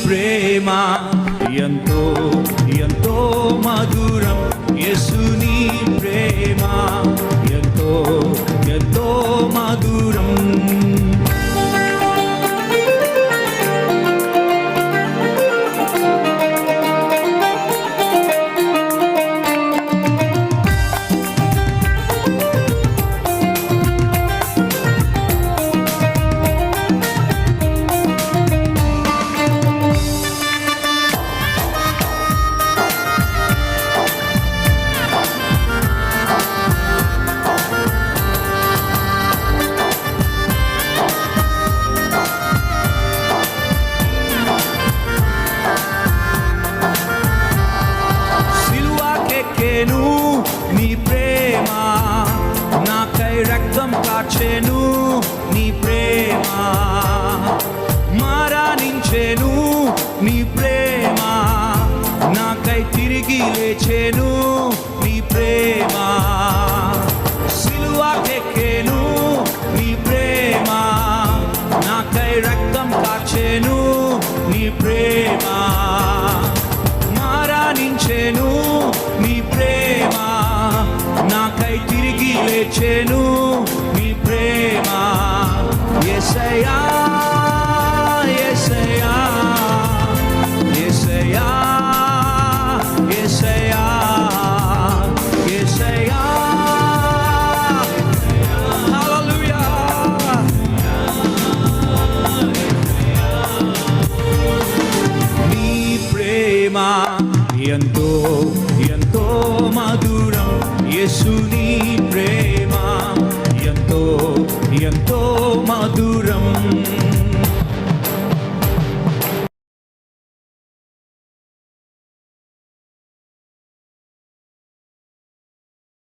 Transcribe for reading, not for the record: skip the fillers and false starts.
ప్రేమ ఎంతో ఎంతో మధురం, యేసుని ప్రేమ ఎంతో ఎంతో మధురం. నీ ప్రేమ నాకై రక్తం కాచెను, నీ ప్రేమ మరణించెను, నీ ప్రేమ నాకై తిరిగి లేచెను, నీ ప్రేమ సిలువకెక్కెను, నీ ప్రేమ నాకై రక్తం కాచెను, నీ ప్రేమ మరణించెను, నీ ప్రేమ నాకై తిరిగి లేచెను, నీ ప్రేమ. యేసయ్యా యేసయ్యా యేసయ్యా యేసయ్యా యేసయ్యా హల్లెలూయా. నీ ప్రేమ ఎంతో ఎంతో మధురం, యేసుని ప్రేమ ఎంతో ఎంతో మధురం.